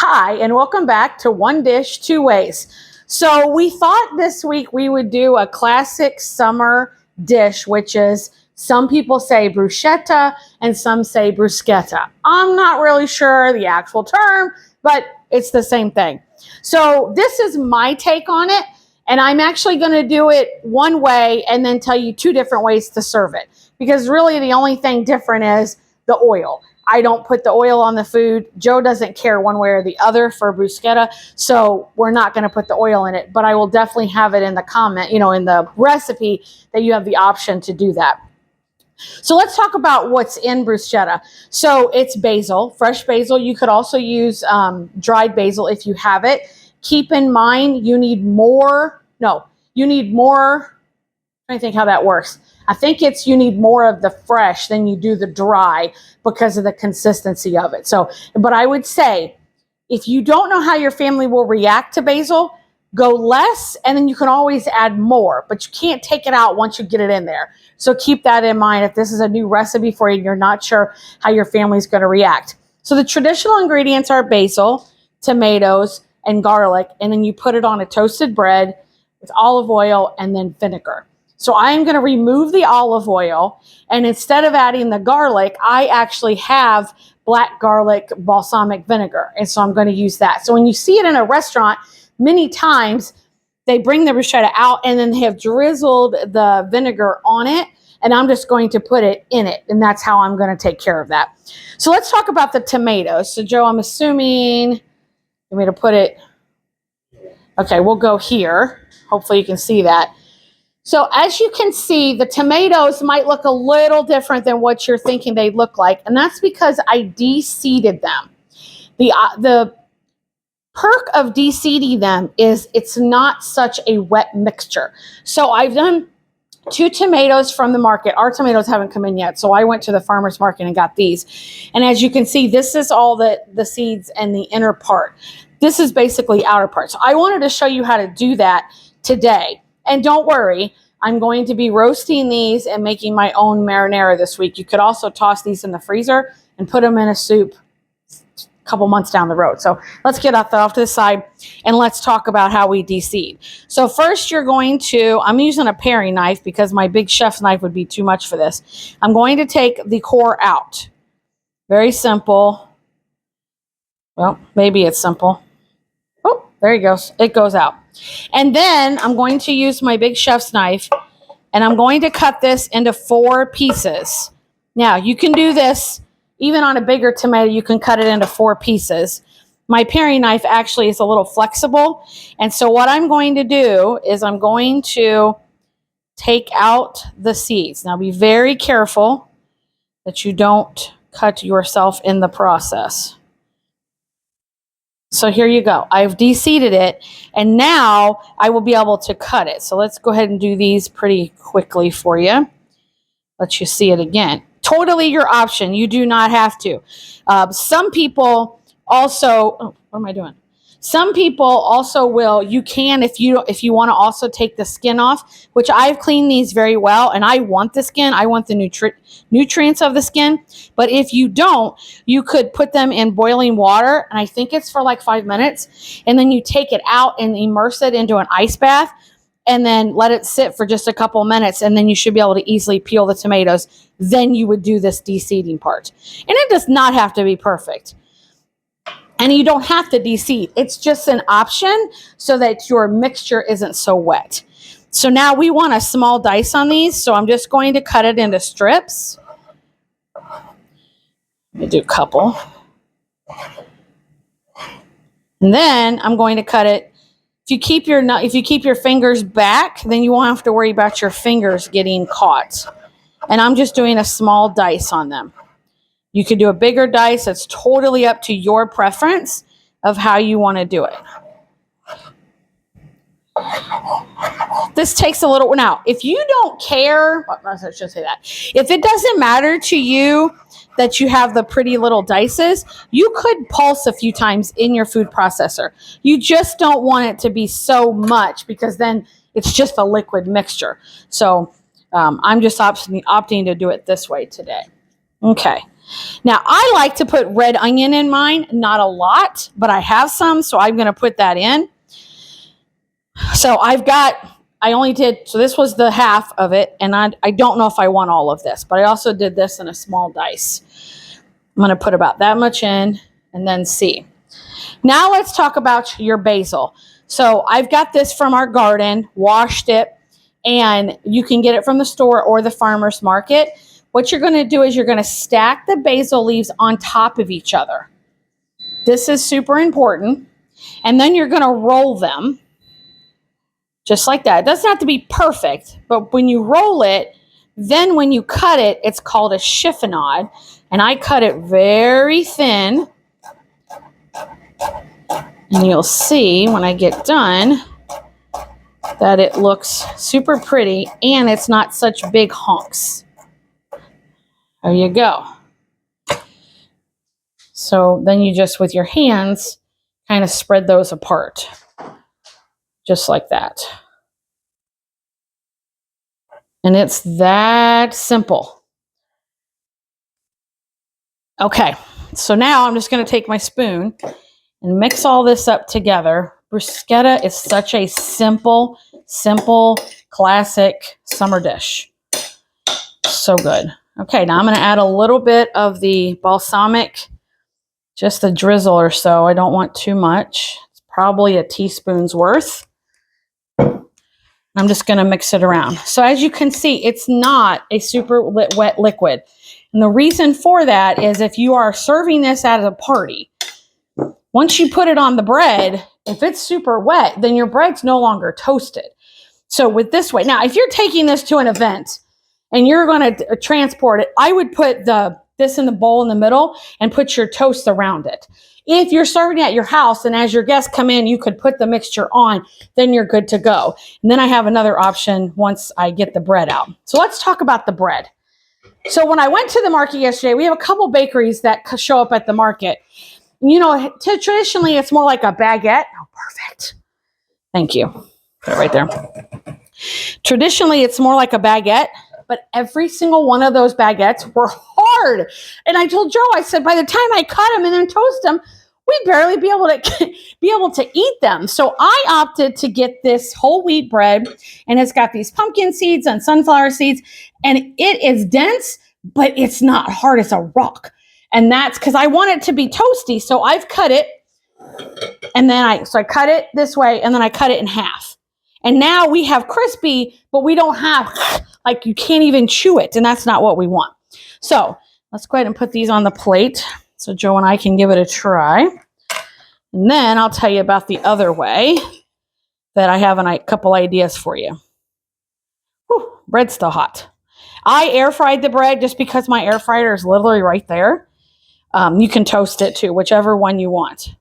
Hi, and welcome back to One Dish, Two Ways. So we thought this week we would do a classic summer dish, which is some people say bruschetta and some say bruschetta. I'm not really sure the actual term, but it's the same thing. So this is my take on it, and I'm actually going to do it one way and then tell you two different ways to serve it, because really the only thing different is the oil. I don't put the oil on the food. Joe doesn't care one way or the other for bruschetta, so we're not going to put the oil in it, but I will definitely have it in the comment, in the recipe, that you have the option to do that. So let's talk about what's in bruschetta. So it's basil, fresh basil. You could also use dried basil if you have it. Keep in mind, you need more. I'm trying to think how that works. I think you need more of the fresh than you do the dry because of the consistency of it. But I would say, if you don't know how your family will react to basil, go less, and then you can always add more, but you can't take it out once you get it in there. So keep that in mind if this is a new recipe for you and you're not sure how your family's going to react. So the traditional ingredients are basil, tomatoes, and garlic, and then you put it on a toasted bread with olive oil and then vinegar. So I am going to remove the olive oil, and instead of adding the garlic, I actually have black garlic balsamic vinegar, and so I'm going to use that. So when you see it in a restaurant, many times they bring the bruschetta out and then they have drizzled the vinegar on it, and I'm just going to put it in it, and that's how I'm going to take care of that. So let's talk about the tomatoes. So Joe, I'm assuming you want me to put it, okay, we'll go here. Hopefully you can see that. So as you can see, the tomatoes might look a little different than what you're thinking they look like, and that's because I de-seeded them. The perk of de-seeding them is it's not such a wet mixture. So I've done 2 tomatoes from the market. Our tomatoes haven't come in yet, so I went to the farmer's market and got these. And as you can see, this is all the seeds and the inner part. This is basically outer part. So I wanted to show you how to do that today. And don't worry, I'm going to be roasting these and making my own marinara this week. You could also toss these in the freezer and put them in a soup a couple months down the road. So let's get off to the side and let's talk about how we de-seed. So first I'm using a paring knife because my big chef's knife would be too much for this. I'm going to take the core out. Very simple. Well, maybe it's simple. Oh, there he goes. It goes out. And then I'm going to use my big chef's knife, and I'm going to cut this into 4 pieces. Now, you can do this even on a bigger tomato. You can cut it into 4 pieces. My paring knife actually is a little flexible, and so what I'm going to do is I'm going to take out the seeds. Now, be very careful that you don't cut yourself in the process. So here you go. I've de-seeded it, and now I will be able to cut it. So let's go ahead and do these pretty quickly for you. Let you see it again. Totally your option. You do not have to. Some people also, what am I doing? Some people also will, you can, if you want to also take the skin off, which I've cleaned these very well, and I want the skin. I want the nutrients of the skin. But if you don't, you could put them in boiling water, and I think it's for like 5 minutes, and then you take it out and immerse it into an ice bath, and then let it sit for just a couple minutes, and then you should be able to easily peel the tomatoes. Then you would do this de-seeding part. And it does not have to be perfect. And you don't have to de-seed. It's just an option so that your mixture isn't so wet. So now we want a small dice on these, so I'm just going to cut it into strips. Let me do a couple. And then I'm going to cut it. If you keep your fingers back, then you won't have to worry about your fingers getting caught. And I'm just doing a small dice on them. You could do a bigger dice. It's totally up to your preference of how you want to do it. This takes a little, now, if you don't care, I should say that. If it doesn't matter to you that you have the pretty little dices, you could pulse a few times in your food processor. You just don't want it to be so much because then it's just a liquid mixture. So I'm just opting to do it this way today. Okay. Now, I like to put red onion in mine. Not a lot, but I have some, so I'm going to put that in. So so this was the half of it, and I don't know if I want all of this, but I also did this in a small dice. I'm going to put about that much in and then see. Now let's talk about your basil. So I've got this from our garden, washed it, and you can get it from the store or the farmer's market. What you're going to do is you're going to stack the basil leaves on top of each other. This is super important. And then you're going to roll them just like that. It doesn't have to be perfect, but when you roll it, then when you cut it, it's called a chiffonade. And I cut it very thin. And you'll see when I get done that it looks super pretty and it's not such big honks. There you go. So then you just, with your hands, kind of spread those apart. Just like that. And it's that simple. Okay, so now I'm just going to take my spoon and mix all this up together. Bruschetta is such a simple, classic summer dish. So good. Okay, now I'm going to add a little bit of the balsamic, just a drizzle or so. I don't want too much. It's probably a teaspoon's worth. I'm just going to mix it around. So as you can see, it's not a super wet liquid. And the reason for that is if you are serving this at a party, once you put it on the bread, if it's super wet, then your bread's no longer toasted. So with this way, now if you're taking this to an event and you're going to transport it, I would put this in the bowl in the middle and put your toast around it. If you're serving at your house and as your guests come in, you could put the mixture on, then you're good to go. And then I have another option once I get the bread out. So let's talk about the bread. So when I went to the market yesterday, we have a couple bakeries that show up at the market. You know, traditionally it's more like a baguette. Oh, perfect. Thank you. Put it right there. Traditionally, it's more like a baguette, but every single one of those baguettes were hard. And I told Joe, I said, by the time I cut them and then toast them, we'd barely be able to eat them. So I opted to get this whole wheat bread, and it's got these pumpkin seeds and sunflower seeds, and it is dense, but it's not hard. It's a rock. And that's because I want it to be toasty. So I've cut it, and then I cut it this way, and then I cut it in half. And now we have crispy, but we don't have, like, you can't even chew it, and that's not what we want. So let's go ahead and put these on the plate so Joe and I can give it a try. And then I'll tell you about the other way that I have a couple ideas for you. Whew, bread's still hot. I air fried the bread just because my air fryer is literally right there. You can toast it too, whichever one you want.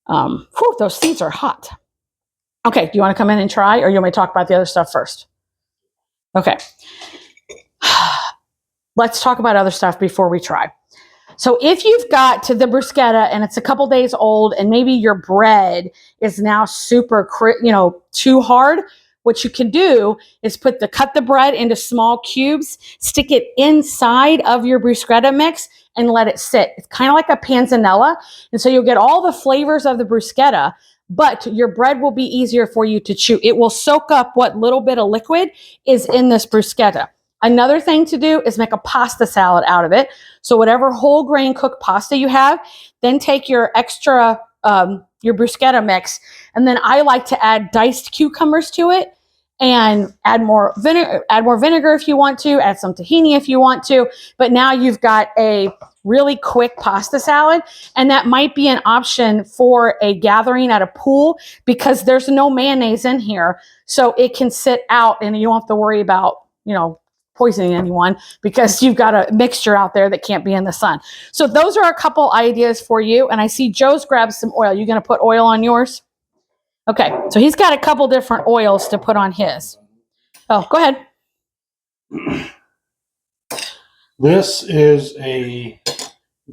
Those seeds are hot. Okay, do you want to come in and try, or you want me to talk about the other stuff first? Okay. Let's talk about other stuff before we try. So if you've got to the bruschetta and it's a couple days old and maybe your bread is now super, too hard, what you can do is cut the bread into small cubes, stick it inside of your bruschetta mix and let it sit. It's kind of like a panzanella. And so you'll get all the flavors of the bruschetta, but your bread will be easier for you to chew. It will soak up what little bit of liquid is in this bruschetta. Another thing to do is make a pasta salad out of it. So whatever whole grain cooked pasta you have, then take your extra, your bruschetta mix. And then I like to add diced cucumbers to it and add more vinegar if you want to, add some tahini if you want to. But now you've got a really quick pasta salad. And that might be an option for a gathering at a pool because there's no mayonnaise in here. So it can sit out and you don't have to worry about, poisoning anyone because you've got a mixture out there that can't be in the sun. So those are a couple ideas for you. And I see Joe's grabbed some oil. You going to put oil on yours? Okay. So he's got a couple different oils to put on his. Oh, go ahead. This is a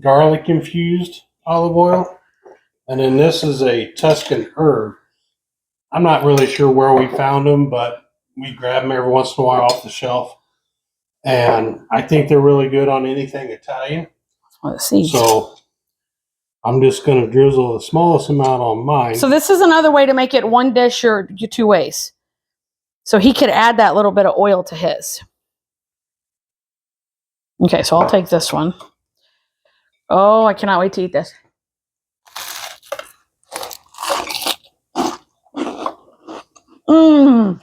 garlic infused olive oil. And then this is a Tuscan herb. I'm not really sure where we found them, but we grab them every once in a while off the shelf. And I think they're really good on anything Italian. Let's see. So I'm just going to drizzle the smallest amount on mine. So this is another way to make it one dish or two ways. So he could add that little bit of oil to his. Okay, so I'll take this one. Oh, I cannot wait to eat this. Mmm.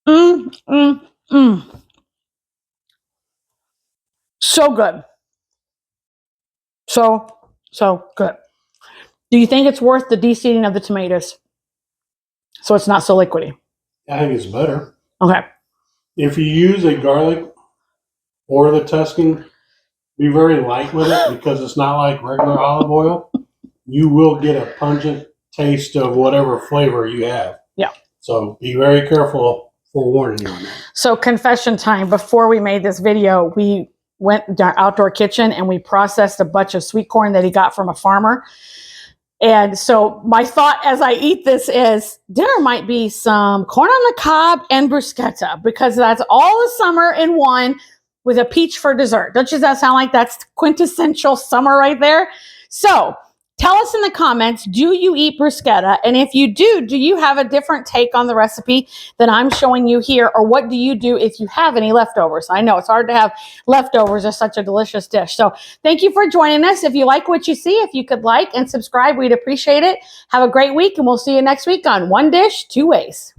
Mmm, mmm, mmm. So good. So good. Do you think it's worth the de-seeding of the tomatoes? So it's not so liquidy. I think it's better. Okay. If you use a garlic or the Tuscan, be very light with it because it's not like regular olive oil. You will get a pungent taste of whatever flavor you have. Yeah. So be very careful, for warning you on that. So confession time. Before we made this video, we went to our outdoor kitchen and we processed a bunch of sweet corn that he got from a farmer. And so my thought as I eat this is dinner might be some corn on the cob and bruschetta because that's all the summer in one with a peach for dessert. Don't you that sound like that's quintessential summer right there? So tell us in the comments, do you eat bruschetta? And if you do you have a different take on the recipe than I'm showing you here? Or what do you do if you have any leftovers? I know it's hard to have leftovers. It's such a delicious dish. So thank you for joining us. If you like what you see, if you could like and subscribe, we'd appreciate it. Have a great week, and we'll see you next week on One Dish, Two Ways.